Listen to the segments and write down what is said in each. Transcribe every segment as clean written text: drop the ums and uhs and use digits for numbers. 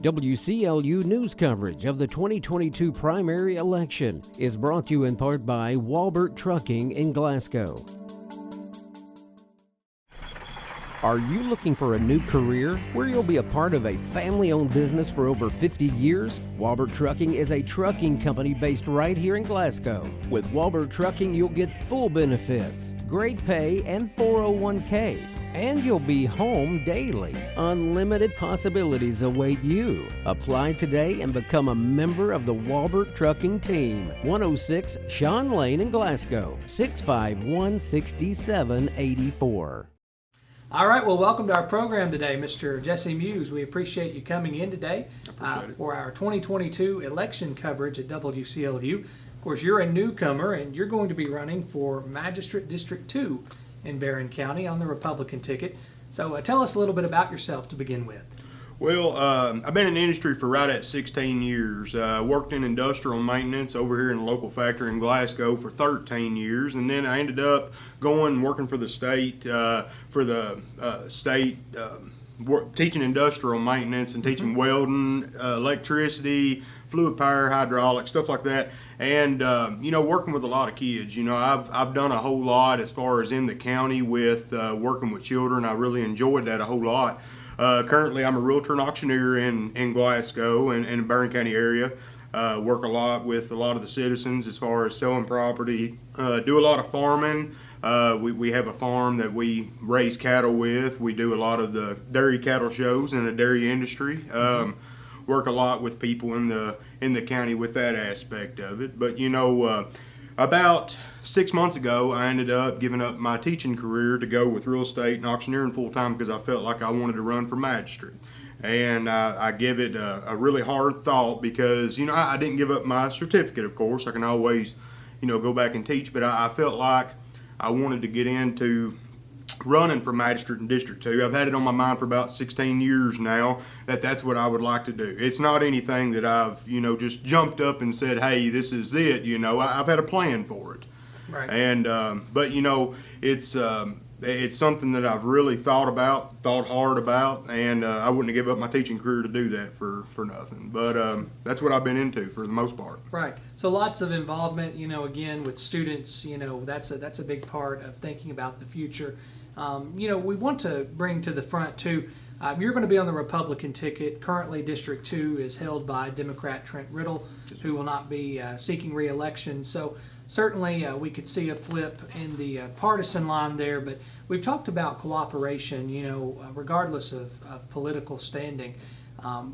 WCLU news coverage of the 2022 primary election is brought to you in part by Walbert Trucking in Glasgow. Are you looking for a new career where you'll be a part of a family-owned business for over 50 years? Walbert Trucking is a trucking company based right here in Glasgow. With Walbert Trucking, you'll get full benefits, great pay, and 401k. And you'll be home daily. Unlimited possibilities await you. Apply today and become a member of the Walbert Trucking team. 106 Sean Lane in Glasgow, 651-6784. All right, well, welcome to our program today, Mr. Jesse Muse. We appreciate you coming in today for our 2022 election coverage at WCLU. Of course, you're a newcomer, and you're going to be running for Magistrate District 2 in Barren County on the Republican ticket. So tell us a little bit about yourself to begin with. Well, I've been in the industry for right at 16 years. Worked in industrial maintenance over here in a local factory in Glasgow for 13 years, and then I ended up going and working for the state, teaching industrial maintenance and teaching welding, electricity, fluid power, hydraulics, stuff like that. And working with a lot of kids. I've done a whole lot as far as in the county with working with children. I really enjoyed that a whole lot. Currently, I'm a realtor and auctioneer in Glasgow and in the Barren County area. Work a lot with a lot of the citizens as far as selling property. Do a lot of farming. We have a farm that we raise cattle with. We do a lot of the dairy cattle shows in the dairy industry. Work a lot with people in the county with that aspect of it. But about 6 months ago, I ended up giving up my teaching career to go with real estate and auctioneering full time because I felt like I wanted to run for magistrate. And I give it a really hard thought because I didn't give up my certificate. Of course, I can always go back and teach, but I felt like I wanted to get into running for magistrate in District 2. I've had it on my mind for about 16 years now that's what I would like to do. It's not anything that I've just jumped up and said, hey, this is it. I've had a plan for it. Right. And but it's something that I've really thought hard about, and I wouldn't have given up my teaching career to do that for nothing. But that's what I've been into for the most part. Right. So lots of involvement, again, with students. That's a big part of thinking about the future. We want to bring to the front too. You're going to be on the Republican ticket. Currently, District 2 is held by Democrat Trent Riddle, who will not be seeking re-election. So certainly we could see a flip in the partisan line there. But we've talked about cooperation, regardless of political standing.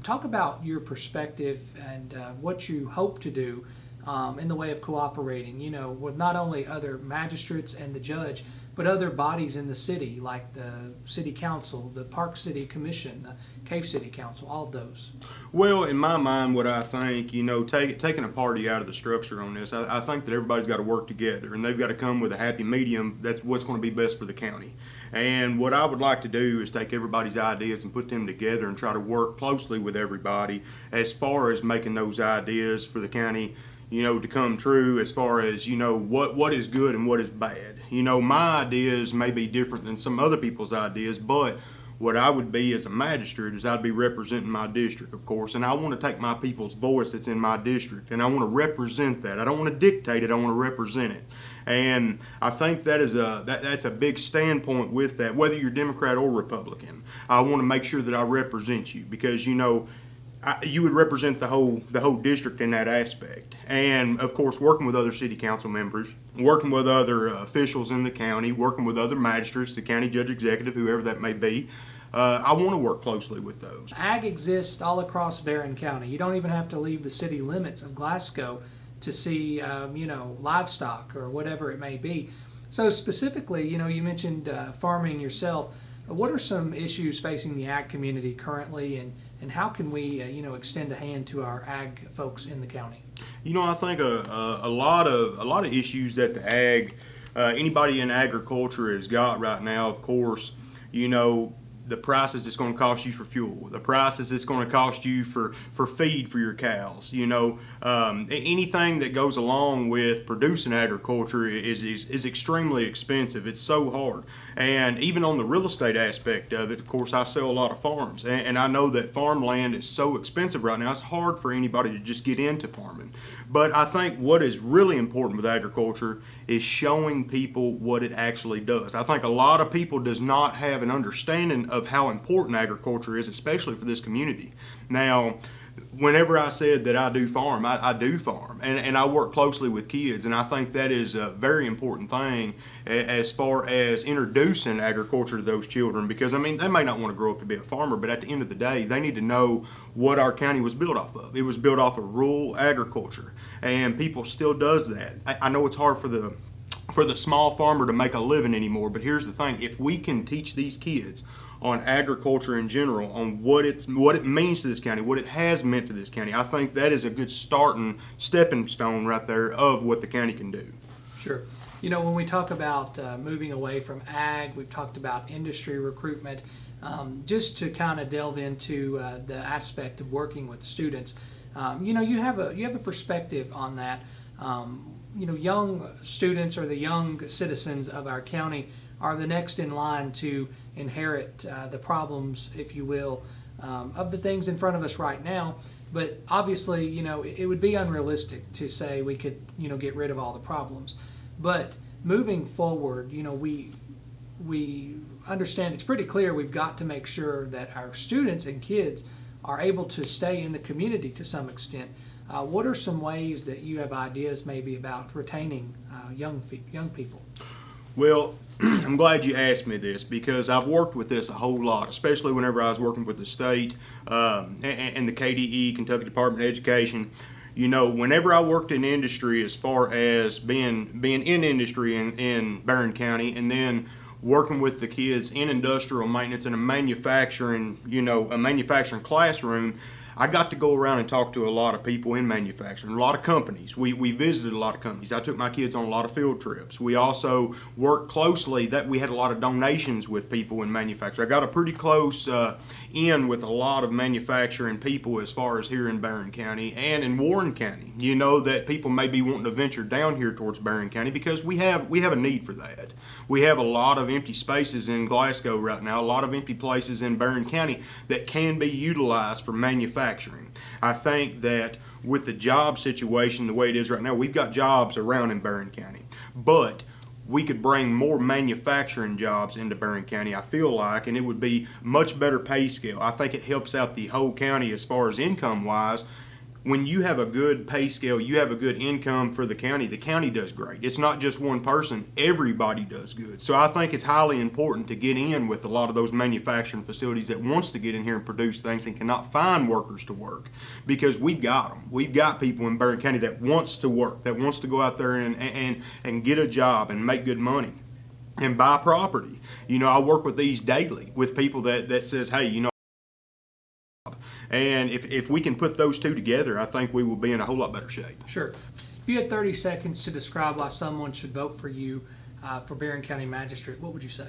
Talk about your perspective and what you hope to do in the way of cooperating, with not only other magistrates and the judge, but other bodies in the city, like the City Council, the Park City Commission, the Cave City Council, all of those. Well, in my mind, what I think, taking a party out of the structure on this, I think that everybody's got to work together, and they've got to come with a happy medium. That's what's going to be best for the county. And what I would like to do is take everybody's ideas and put them together and try to work closely with everybody as far as making those ideas for the county to come true, as far as what is good and what is bad. My ideas may be different than some other people's ideas, but what I would be as a magistrate is I'd be representing my district, of course, and I want to take my people's voice that's in my district, and I want to represent that. I don't want to dictate it, I want to represent it. And I think that's a big standpoint with that, whether you're Democrat or Republican. I want to make sure that I represent you because you would represent the whole district in that aspect. And of course, working with other city council members, working with other officials in the county, working with other magistrates, the county judge executive, whoever that may be, I want to work closely with those. Ag exists all across Barren County. You don't even have to leave the city limits of Glasgow to see, livestock or whatever it may be. So specifically, you mentioned farming yourself. What are some issues facing the ag community currently, and how can we, extend a hand to our ag folks in the county? I think a lot of issues that the anybody in agriculture has got right now. Of course, the prices it's going to cost you for fuel, the prices it's going to cost you for feed for your cows. Anything that goes along with producing agriculture is extremely expensive. It's so hard. And even on the real estate aspect of it, of course, I sell a lot of farms, and I know that farmland is so expensive right now. It's hard for anybody to just get into farming. But I think what is really important with agriculture is showing people what it actually does. I think a lot of people does not have an understanding of how important agriculture is, especially for this community. Now, whenever I said that I do farm, I do farm, and I work closely with kids, and I think that is a very important thing as far as introducing agriculture to those children, because I mean, they may not want to grow up to be a farmer, but at the end of the day, they need to know what our county was built off of. It was built off of rural agriculture, and people still does that. I know it's hard for the small farmer to make a living anymore, but here's the thing: if we can teach these kids on agriculture in general, on what it means to this county, what it has meant to this county, I think that is a good stepping stone right there of what the county can do. Sure. When we talk about moving away from ag, we've talked about industry recruitment. Just to kind of delve into the aspect of working with students, you have a perspective on that. Young students or the young citizens of our county are the next in line to inherit the problems, if you will, of the things in front of us right now. But obviously, it would be unrealistic to say we could, get rid of all the problems. But moving forward, we understand it's pretty clear we've got to make sure that our students and kids are able to stay in the community to some extent. What are some ways that you have ideas maybe about retaining young people? Well, I'm glad you asked me this, because I've worked with this a whole lot, especially whenever I was working with the state and the KDE, Kentucky Department of Education. Whenever I worked in industry, as far as being in industry in Barren County, and then working with the kids in industrial maintenance in a manufacturing classroom, I got to go around and talk to a lot of people in manufacturing, a lot of companies. We visited a lot of companies. I took my kids on a lot of field trips. We also worked closely, that we had a lot of donations with people in manufacturing. I got a pretty close in with a lot of manufacturing people as far as here in Barren County and in Warren County. That people may be wanting to venture down here towards Barren County, because we have a need for that. We have a lot of empty spaces in Glasgow right now, a lot of empty places in Barren County that can be utilized for manufacturing. I think that with the job situation the way it is right now, we've got jobs around in Barren County, but we could bring more manufacturing jobs into Barren County, I feel like, and it would be much better pay scale. I think it helps out the whole county as far as income wise. When you have a good pay scale, you have a good income for the county does great. It's not just one person, everybody does good. So I think it's highly important to get in with a lot of those manufacturing facilities that wants to get in here and produce things and cannot find workers to work, because we've got them. We've got people in Barren County that wants to work, that wants to go out there and get a job and make good money and buy property. I work with these daily, with people that says, hey, and if we can put those two together, I think we will be in a whole lot better shape. Sure. If you had 30 seconds to describe why someone should vote for you for Barren County Magistrate, what would you say?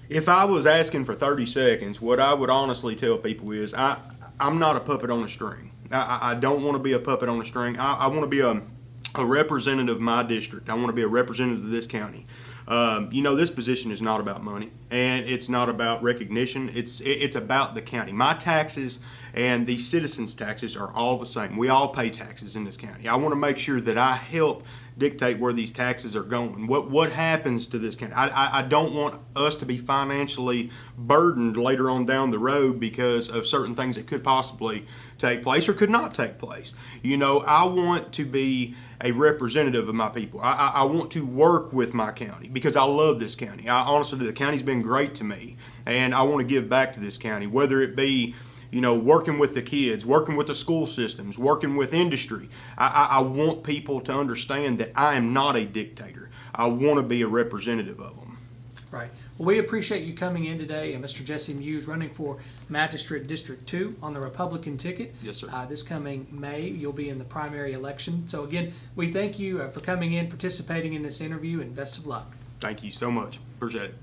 If I was asking for 30 seconds, what I would honestly tell people is I'm not a puppet on a string. I don't want to be a puppet on a string. I want to be a representative of my district. I want to be a representative of this county. This position is not about money, and it's not about recognition. It's about the county. My taxes and the citizens' taxes are all the same. We all pay taxes in this county. I want to make sure that I help dictate where these taxes are going. What happens to this county? I don't want us to be financially burdened later on down the road because of certain things that could possibly take place or could not take place. I want to be a representative of my people. I want to work with my county because I love this county. I honestly do. The county's been great to me, and I want to give back to this county, whether it be working with the kids, working with the school systems, working with industry. I want people to understand that I am not a dictator. I want to be a representative of them. Right. Well, we appreciate you coming in today, and Mr. Jesse Muse, running for Magistrate District 2 on the Republican ticket. Yes, sir. This coming May, you'll be in the primary election. So again, we thank you for coming in, participating in this interview, and best of luck. Thank you so much. Appreciate it.